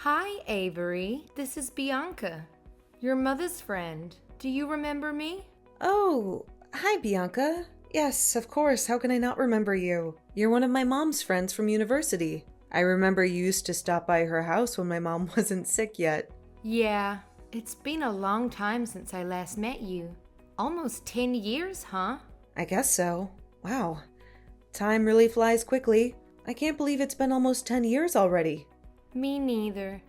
Hi, Avery. This is Bianca, your mother's friend. Do you remember me? Oh, hi, Bianca. Yes, of course. How can I not remember you? You're one of my mom's friends from university. I remember you used to stop by her house when my mom wasn't sick yet. Yeah, it's been a long time since I last met you. Almost 10 years, huh? I guess so. Wow. Time really flies quickly. I can't believe it's been almost 10 years already. Me neither.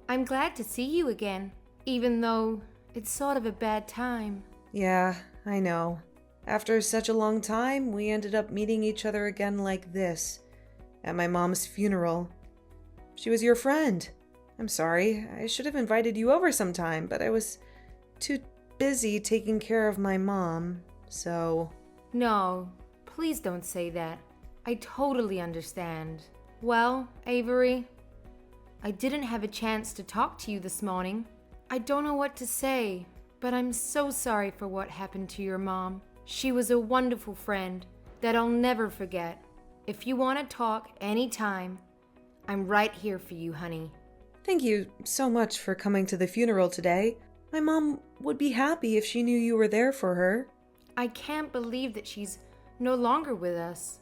I'm glad to see you again, even though it's sort of a bad time. Yeah, I know. After such a long time, we ended up meeting each other again like this, at my mom's funeral. She was your friend. I'm sorry, I should have invited you over sometime, but I was too busy taking care of my mom, so... No, please don't say that. I totally understand. Well, Avery, I didn't have a chance to talk to you this morning. I don't know what to say, but I'm so sorry for what happened to your mom. She was a wonderful friend that I'll never forget. If you want to talk anytime, I'm right here for you, honey. Thank you so much for coming to the funeral today. My mom would be happy if she knew you were there for her. I can't believe that she's no longer with us.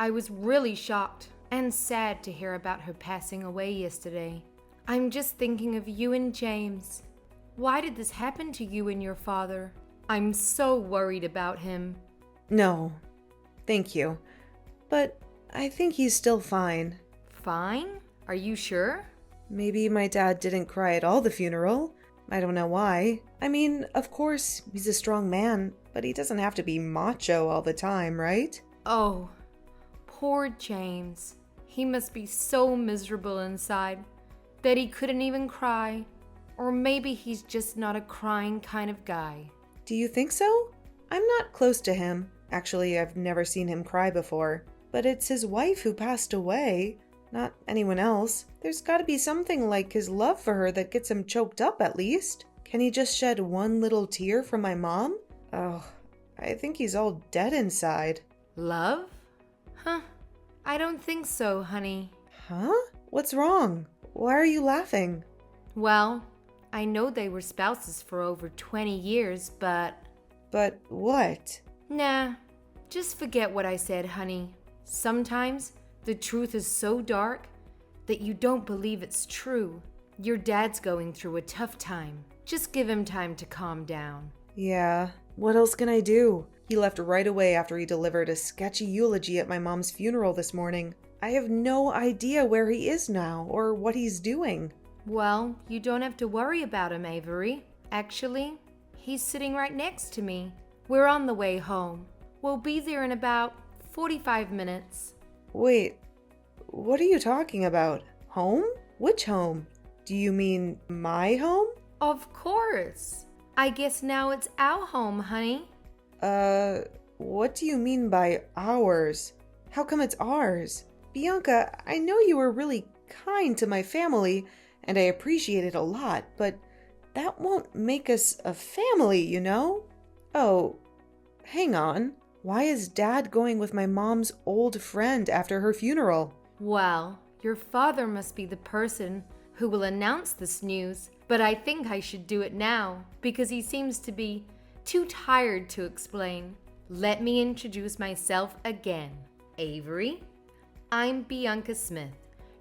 I was really shocked and sad to hear about her passing away yesterday. I'm just thinking of you and James. Why did this happen to you and your father? I'm so worried about him. No, thank you. But I think he's still fine. Fine? Are you sure? Maybe my dad didn't cry at all the funeral. I don't know why. I mean, of course, he's a strong man, but he doesn't have to be macho all the time, right? Oh, poor James. He must be so miserable inside that he couldn't even cry. Or maybe he's just not a crying kind of guy. Do you think so? I'm not close to him. Actually, I've never seen him cry before. But it's his wife who passed away, not anyone else. There's gotta be something like his love for her that gets him choked up at least. Can he just shed one little tear for my mom? Oh, I think he's all dead inside. Love? Huh. I don't think so, honey. Huh? What's wrong? Why are you laughing? Well, I know they were spouses for over 20 years, but... But what? Nah, just forget what I said, honey. Sometimes the truth is so dark that you don't believe it's true. Your dad's going through a tough time. Just give him time to calm down. Yeah, what else can I do? He left right away after he delivered a sketchy eulogy at my mom's funeral this morning. I have no idea where he is now or what he's doing. Well, you don't have to worry about him, Avery. Actually, he's sitting right next to me. We're on the way home. We'll be there in about 45 minutes. Wait, what are you talking about? Home? Which home? Do you mean my home? Of course. I guess now it's our home, honey. What do you mean by ours? How come it's ours? Bianca, I know you were really kind to my family, and I appreciate it a lot, but that won't make us a family, you know? Oh, hang on. Why is Dad going with my mom's old friend after her funeral? Well, your father must be the person who will announce this news, but I think I should do it now because he seems to be too tired to explain. Let me introduce myself again. Avery, I'm Bianca Smith,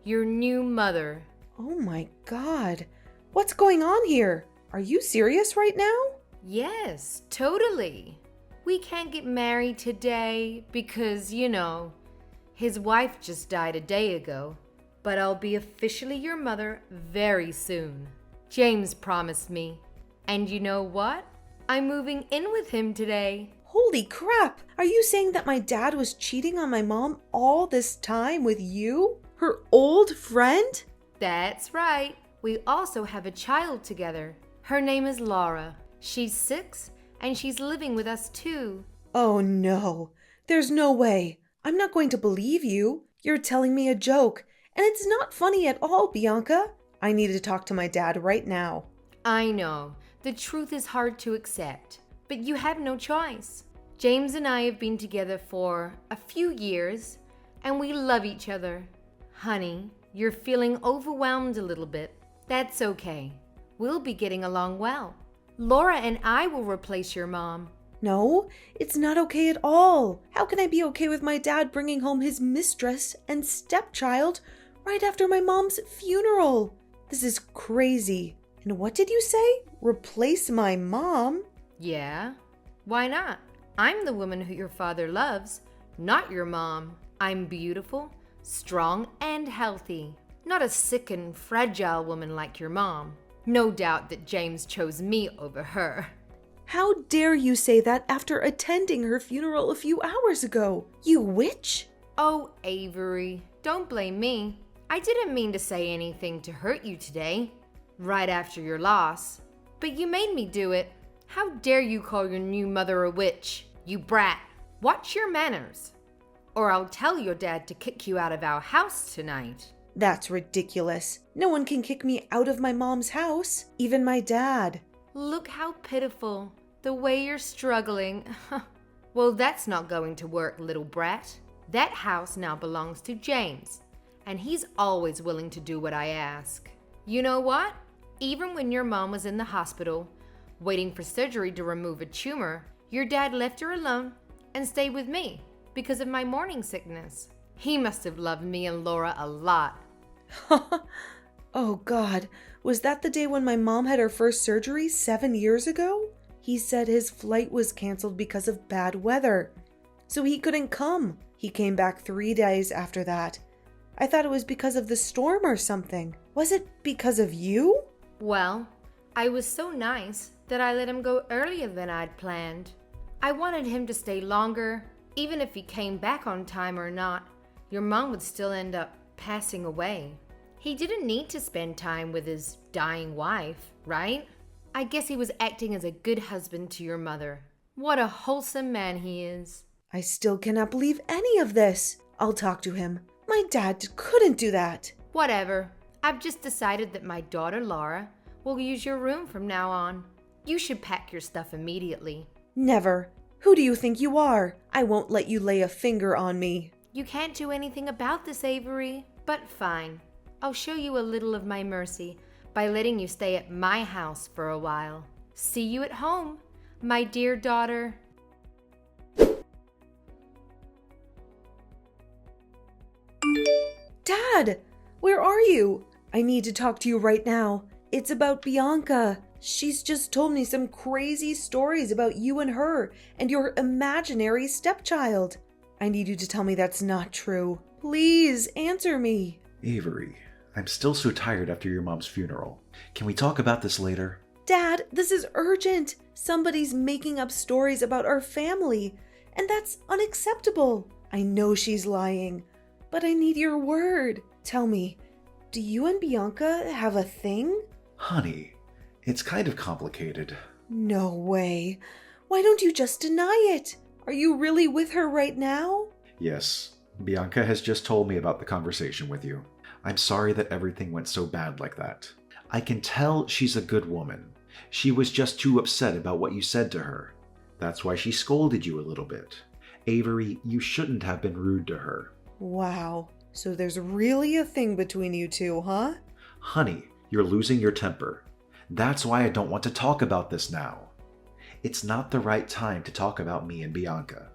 your new mother. Oh my God. What's going on here? Are you serious right now? Yes, totally. We can't get married today because, you know, his wife just died a day ago. But I'll be officially your mother very soon. James promised me. And you know what? I'm moving in with him today. Holy crap! Are you saying that my dad was cheating on my mom all this time with you? Her old friend? That's right. We also have a child together. Her name is Laura. She's 6 and she's living with us too. Oh no. There's no way. I'm not going to believe you. You're telling me a joke. And it's not funny at all, Bianca. I need to talk to my dad right now. I know. The truth is hard to accept. But you have no choice. James and I have been together for a few years and we love each other. Honey, You're feeling overwhelmed a little bit. That's okay. We'll be getting along well. Laura and I will replace your mom. No, it's not okay at all. How can I be okay with my dad bringing home his mistress and stepchild right after my mom's funeral? This is crazy. And what did you say? Replace my mom? Yeah? Why not? I'm the woman who your father loves, not your mom. I'm beautiful, strong, and healthy. Not a sick and fragile woman like your mom. No doubt that James chose me over her. How dare you say that after attending her funeral a few hours ago? You witch! Oh, Avery, don't blame me. I didn't mean to say anything to hurt you today, right after your loss. But you made me do it. How dare you call your new mother a witch? You brat. Watch your manners. Or I'll tell your dad to kick you out of our house tonight. That's ridiculous. No one can kick me out of my mom's house, even my dad. Look how pitiful. The way you're struggling. Well, that's not going to work, little brat. That house now belongs to James, and he's always willing to do what I ask. You know what? Even when your mom was in the hospital, waiting for surgery to remove a tumor, your dad left her alone and stayed with me because of my morning sickness. He must have loved me and Laura a lot. Oh God, was that the day when my mom had her first surgery 7 years ago? He said his flight was canceled because of bad weather, so he couldn't come. He came back 3 days after that. I thought it was because of the storm or something. Was it because of you? Well, I was so nice that I let him go earlier than I'd planned. I wanted him to stay longer. Even if he came back on time or not, your mom would still end up passing away. He didn't need to spend time with his dying wife, right? I guess he was acting as a good husband to your mother. What a wholesome man he is. I still cannot believe any of this. I'll talk to him. My dad couldn't do that. Whatever. I've just decided that my daughter Laura will use your room from now on. You should pack your stuff immediately. Never. Who do you think you are? I won't let you lay a finger on me. You can't do anything about this, Avery. But fine. I'll show you a little of my mercy by letting you stay at my house for a while. See you at home, my dear daughter. Dad, where are you? I need to talk to you right now. It's about Bianca. She's just told me some crazy stories about you and her and your imaginary stepchild. I need you to tell me that's not true. Please answer me. Avery, I'm still so tired after your mom's funeral. Can we talk about this later? Dad, this is urgent. Somebody's making up stories about our family, and that's unacceptable. I know she's lying, but I need your word. Tell me, do you and Bianca have a thing? Honey, it's kind of complicated. No way. Why don't you just deny it? Are you really with her right now? Yes, Bianca has just told me about the conversation with you. I'm sorry that everything went so bad like that. I can tell she's a good woman. She was just too upset about what you said to her. That's why she scolded you a little bit. Avery, you shouldn't have been rude to her. Wow. So there's really a thing between you two, huh? Honey, you're losing your temper. That's why I don't want to talk about this now. It's not the right time to talk about me and Bianca,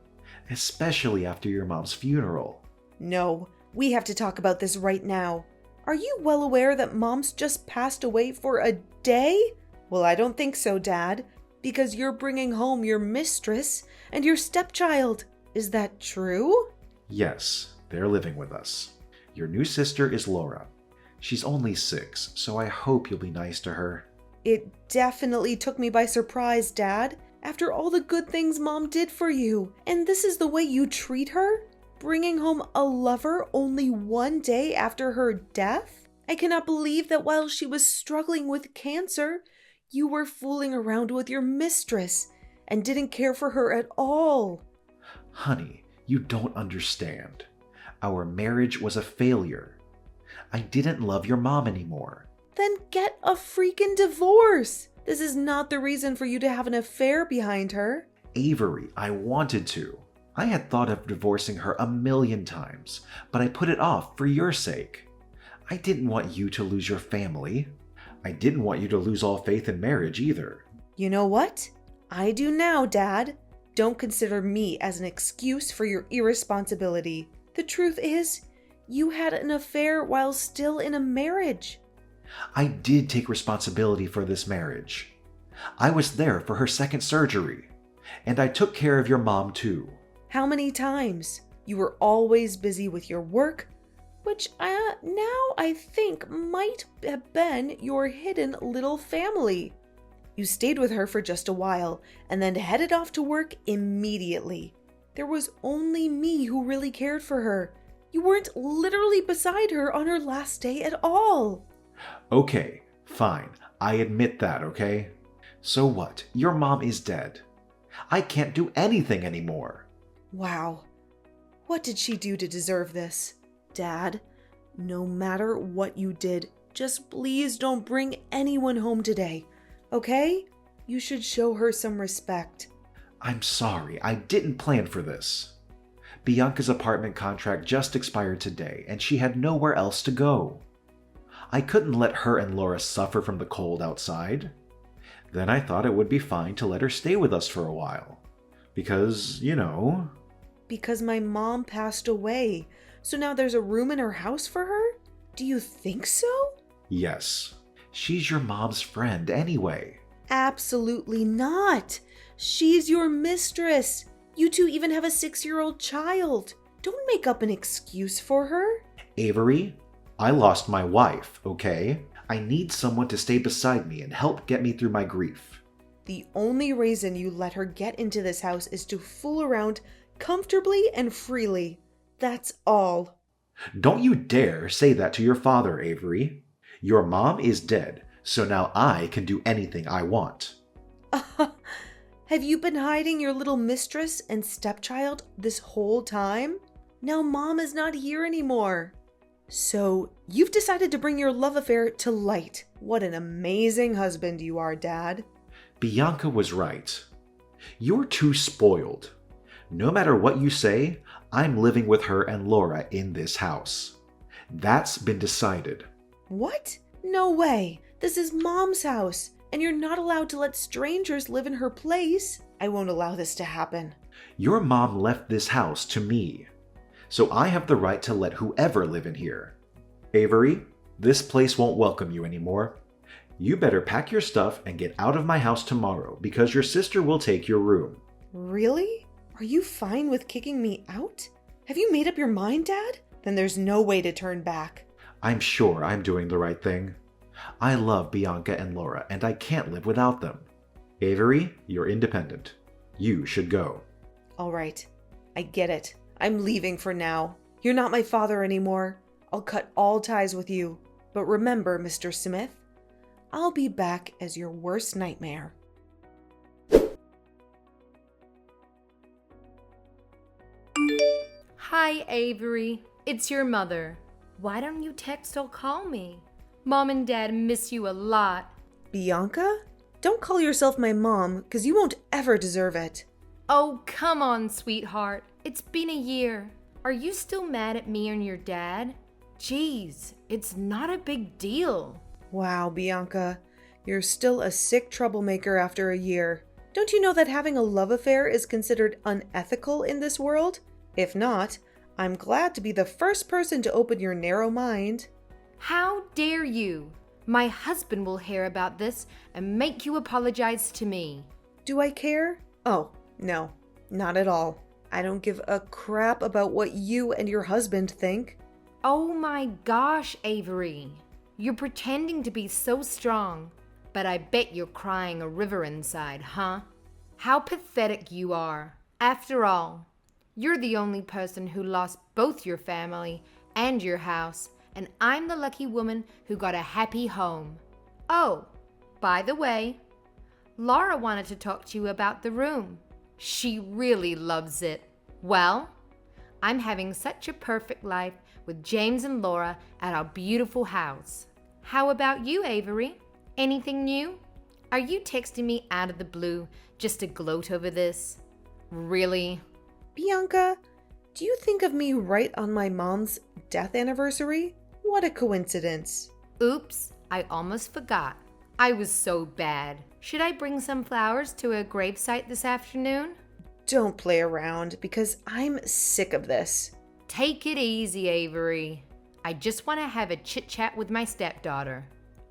especially after your mom's funeral. No, we have to talk about this right now. Are you well aware that Mom's just passed away for a day? Well, I don't think so, Dad, because you're bringing home your mistress and your stepchild. Is that true? Yes, they're living with us. Your new sister is Laura. She's only 6, so I hope you'll be nice to her. It definitely took me by surprise, Dad, after all the good things Mom did for you. And this is the way you treat her? Bringing home a lover only 1 day after her death? I cannot believe that while she was struggling with cancer, you were fooling around with your mistress and didn't care for her at all. Honey, you don't understand. Our marriage was a failure. I didn't love your mom anymore. Then get a freaking divorce. This is not the reason for you to have an affair behind her. Avery, I wanted to. I had thought of divorcing her 1,000,000 times, but I put it off for your sake. I didn't want you to lose your family. I didn't want you to lose all faith in marriage either. You know what? I do now, Dad. Don't consider me as an excuse for your irresponsibility. The truth is, you had an affair while still in a marriage. I did take responsibility for this marriage. I was there for her second surgery, and I took care of your mom too. How many times? You were always busy with your work, which now I think might have been your hidden little family. You stayed with her for just a while and then headed off to work immediately. There was only me who really cared for her. You weren't literally beside her on her last day at all. Okay, fine. I admit that, okay? So what? Your mom is dead. I can't do anything anymore. Wow. What did she do to deserve this? Dad, no matter what you did, just please don't bring anyone home today, okay? You should show her some respect. I'm sorry, I didn't plan for this. Bianca's apartment contract just expired today, and she had nowhere else to go. I couldn't let her and Laura suffer from the cold outside. Then I thought it would be fine to let her stay with us for a while. Because, Because my mom passed away, so now there's a room in her house for her? Do you think so? Yes. She's your mom's friend anyway. Absolutely not. She's your mistress. You two even have a 6-year-old child. Don't make up an excuse for her. Avery, I lost my wife, okay? I need someone to stay beside me and help get me through my grief. The only reason you let her get into this house is to fool around comfortably and freely. That's all. Don't you dare say that to your father, Avery. Your mom is dead, so now I can do anything I want. Have you been hiding your little mistress and stepchild this whole time? Now Mom is not here anymore. So you've decided to bring your love affair to light. What an amazing husband you are, Dad. Bianca was right. You're too spoiled. No matter what you say, I'm living with her and Laura in this house. That's been decided. What? No way. This is Mom's house, and you're not allowed to let strangers live in her place. I won't allow this to happen. Your mom left this house to me, so I have the right to let whoever live in here. Avery, this place won't welcome you anymore. You better pack your stuff and get out of my house tomorrow because your sister will take your room. Really? Are you fine with kicking me out? Have you made up your mind, Dad? Then there's no way to turn back. I'm sure I'm doing the right thing. I love Bianca and Laura, and I can't live without them. Avery, you're independent. You should go. All right. I get it. I'm leaving for now. You're not my father anymore. I'll cut all ties with you. But remember, Mr. Smith, I'll be back as your worst nightmare. Hi, Avery. It's your mother. Why don't you text or call me? Mom and Dad miss you a lot. Bianca? Don't call yourself my mom, because you won't ever deserve it. Oh, come on, sweetheart. It's been a year. Are you still mad at me and your dad? Jeez, it's not a big deal. Wow, Bianca. You're still a sick troublemaker after a year. Don't you know that having a love affair is considered unethical in this world? If not, I'm glad to be the first person to open your narrow mind. How dare you? My husband will hear about this and make you apologize to me. Do I care? Oh, no, not at all. I don't give a crap about what you and your husband think. Oh my gosh, Avery. You're pretending to be so strong, but I bet you're crying a river inside, huh? How pathetic you are. After all, you're the only person who lost both your family and your house, and I'm the lucky woman who got a happy home. Oh, by the way, Laura wanted to talk to you about the room. She really loves it. Well, I'm having such a perfect life with James and Laura at our beautiful house. How about you, Avery? Anything new? Are you texting me out of the blue just to gloat over this? Really? Bianca, do you think of me right on my mom's death anniversary? What a coincidence. Oops, I almost forgot. I was so bad. Should I bring some flowers to a gravesite this afternoon? Don't play around because I'm sick of this. Take it easy, Avery. I just want to have a chit-chat with my stepdaughter.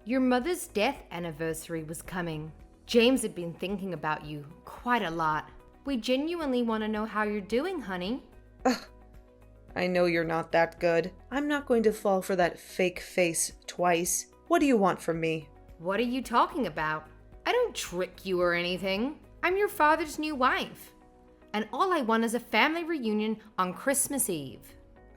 Your mother's death anniversary was coming. James had been thinking about you quite a lot. We genuinely want to know how you're doing, honey. Ugh, I know you're not that good. I'm not going to fall for that fake face twice. What do you want from me? What are you talking about? I don't trick you or anything. I'm your father's new wife. And all I want is a family reunion on Christmas Eve.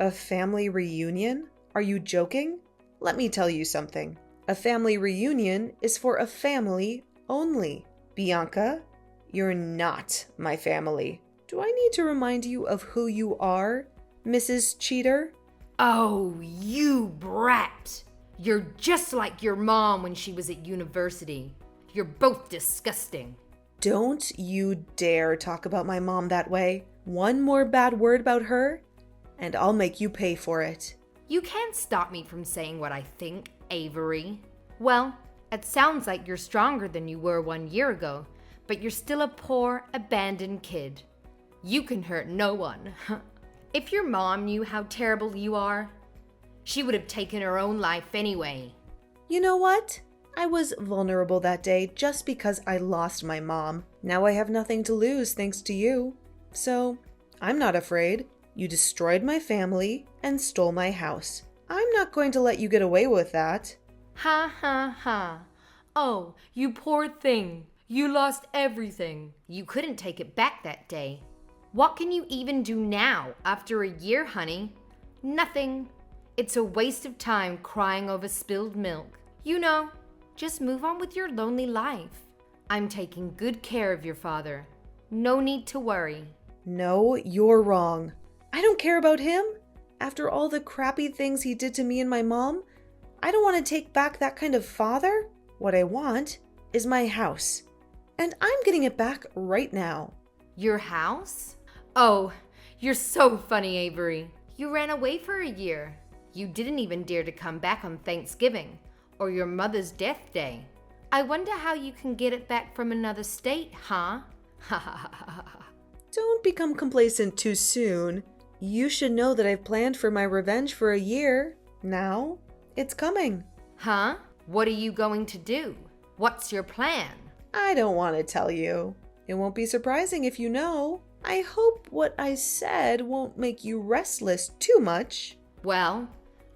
A family reunion? Are you joking? Let me tell you something. A family reunion is for a family only. Bianca, you're not my family. Do I need to remind you of who you are, Mrs. Cheater? Oh, you brat. You're just like your mom when she was at university. You're both disgusting. Don't you dare talk about my mom that way. One more bad word about her, and I'll make you pay for it. You can't stop me from saying what I think, Avery. Well, it sounds like you're stronger than you were 1 year ago, but you're still a poor, abandoned kid. You can hurt no one. If your mom knew how terrible you are, she would have taken her own life anyway. You know what? I was vulnerable that day just because I lost my mom. Now I have nothing to lose thanks to you. So, I'm not afraid. You destroyed my family and stole my house. I'm not going to let you get away with that. Ha ha ha. Oh, you poor thing. You lost everything. You couldn't take it back that day. What can you even do now after a year, honey? Nothing. It's a waste of time crying over spilled milk. You know, just move on with your lonely life. I'm taking good care of your father. No need to worry. No, you're wrong. I don't care about him. After all the crappy things he did to me and my mom, I don't want to take back that kind of father. What I want is my house. And I'm getting it back right now. Your house? Oh, you're so funny, Avery. You ran away for a year. You didn't even dare to come back on Thanksgiving or your mother's death day. I wonder how you can get it back from another state, huh? Ha ha ha ha. Don't become complacent too soon. You should know that I've planned for my revenge for a year. Now, it's coming. Huh? What are you going to do? What's your plan? I don't want to tell you. It won't be surprising if you know. I hope what I said won't make you restless too much. Well,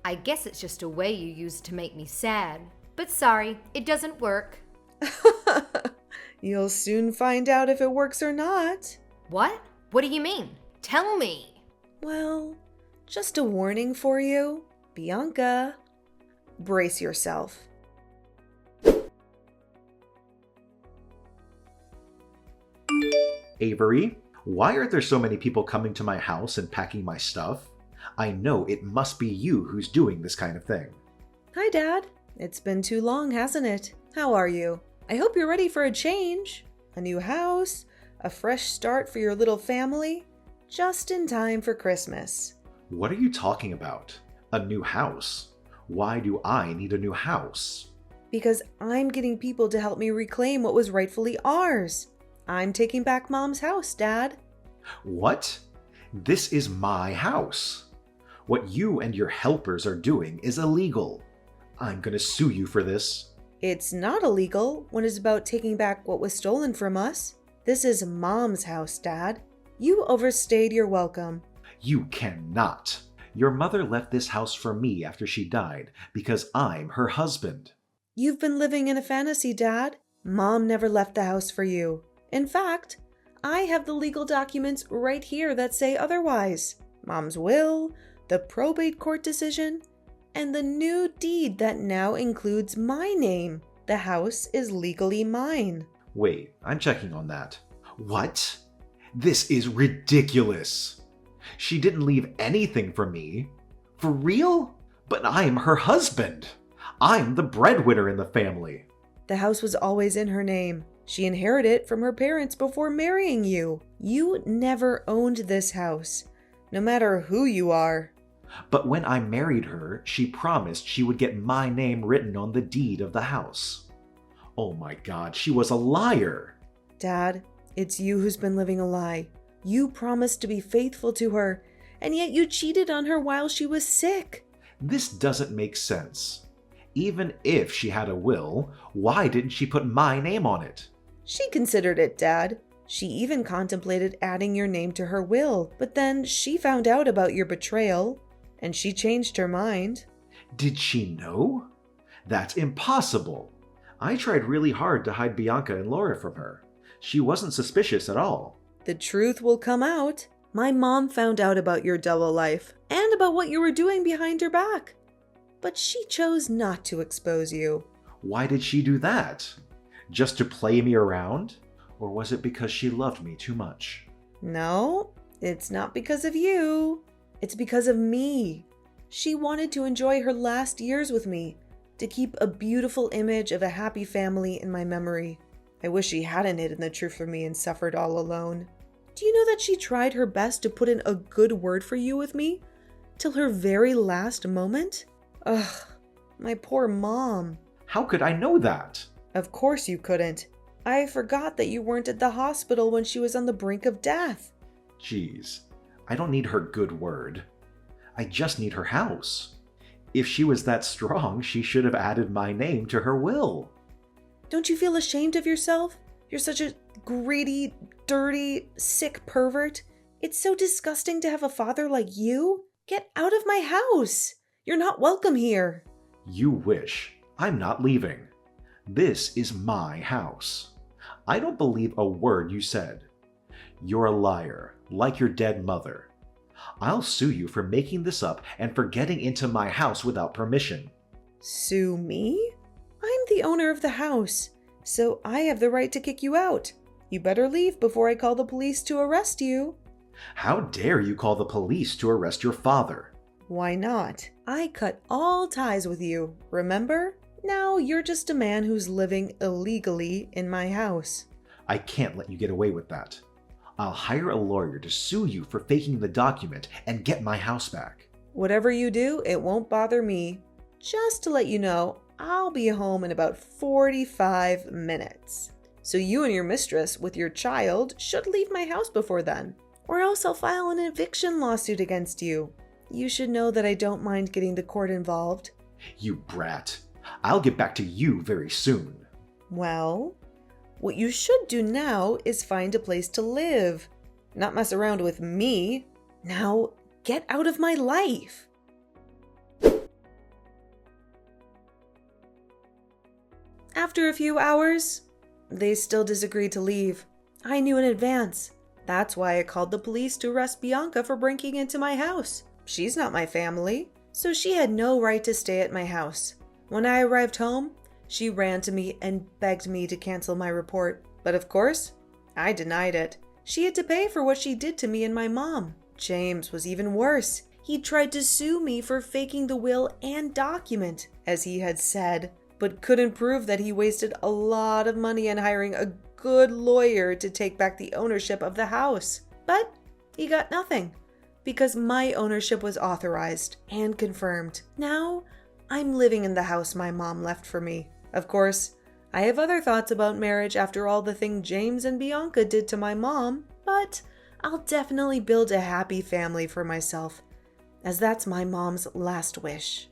I guess it's just a way you use to make me sad. But sorry, it doesn't work. You'll soon find out if it works or not. What? What do you mean? Tell me. Well, just a warning for you. Bianca, brace yourself. Avery, why are there so many people coming to my house and packing my stuff? I know it must be you who's doing this kind of thing. Hi, Dad. It's been too long, hasn't it? How are you? I hope you're ready for a change. A new house, a fresh start for your little family, just in time for Christmas. What are you talking about? A new house? Why do I need a new house? Because I'm getting people to help me reclaim what was rightfully ours. I'm taking back Mom's house, Dad. What? This is my house. What you and your helpers are doing is illegal. I'm gonna sue you for this. It's not illegal when it's about taking back what was stolen from us. This is Mom's house, Dad. You overstayed your welcome. You cannot. Your mother left this house for me after she died because I'm her husband. You've been living in a fantasy, Dad. Mom never left the house for you. In fact, I have the legal documents right here that say otherwise. Mom's will, the probate court decision, and the new deed that now includes my name. The house is legally mine. Wait, I'm checking on that. What? This is ridiculous. She didn't leave anything for me. For real? But I'm her husband. I'm the breadwinner in the family. The house was always in her name. She inherited it from her parents before marrying you. You never owned this house, no matter who you are. But when I married her, she promised she would get my name written on the deed of the house. Oh my God, she was a liar. Dad, it's you who's been living a lie. You promised to be faithful to her, and yet you cheated on her while she was sick. This doesn't make sense. Even if she had a will, why didn't she put my name on it? She considered it, Dad. She even contemplated adding your name to her will, but then she found out about your betrayal, and she changed her mind. Did she know? That's impossible. I tried really hard to hide Bianca and Laura from her. She wasn't suspicious at all. The truth will come out. My mom found out about your double life and about what you were doing behind her back. But she chose not to expose you. Why did she do that? Just to play me around? Or was it because she loved me too much? No, it's not because of you. It's because of me. She wanted to enjoy her last years with me, to keep a beautiful image of a happy family in my memory. I wish she hadn't hidden the truth from me and suffered all alone. Do you know that she tried her best to put in a good word for you with me? Till her very last moment? Ugh, my poor mom. How could I know that? Of course you couldn't. I forgot that you weren't at the hospital when she was on the brink of death. Jeez, I don't need her good word. I just need her house. If she was that strong, she should have added my name to her will. Don't you feel ashamed of yourself? You're such a greedy, dirty, sick pervert. It's so disgusting to have a father like you. Get out of my house. You're not welcome here. You wish. I'm not leaving. This is my house. I don't believe a word you said. You're a liar, like your dead mother. I'll sue you for making this up and for getting into my house without permission. Sue me? I'm the owner of the house, so I have the right to kick you out. You better leave before I call the police to arrest you. How dare you call the police to arrest your father? Why not? I cut all ties with you, remember? Now you're just a man who's living illegally in my house. I can't let you get away with that. I'll hire a lawyer to sue you for faking the document and get my house back. Whatever you do, it won't bother me. Just to let you know, I'll be home in about 45 minutes. So you and your mistress with your child should leave my house before then, or else I'll file an eviction lawsuit against you. You should know that I don't mind getting the court involved. You brat. I'll get back to you very soon. Well, what you should do now is find a place to live, not mess around with me. Now, get out of my life. After a few hours, they still disagreed to leave. I knew in advance. That's why I called the police to arrest Bianca for breaking into my house. She's not my family, so she had no right to stay at my house. When I arrived home, she ran to me and begged me to cancel my report. But of course, I denied it. She had to pay for what she did to me and my mom. James was even worse. He tried to sue me for faking the will and document, as he had said, but couldn't prove that he wasted a lot of money on hiring a good lawyer to take back the ownership of the house. But he got nothing, because my ownership was authorized and confirmed. Now, I'm living in the house my mom left for me. Of course, I have other thoughts about marriage after all the thing James and Bianca did to my mom, but I'll definitely build a happy family for myself, as that's my mom's last wish.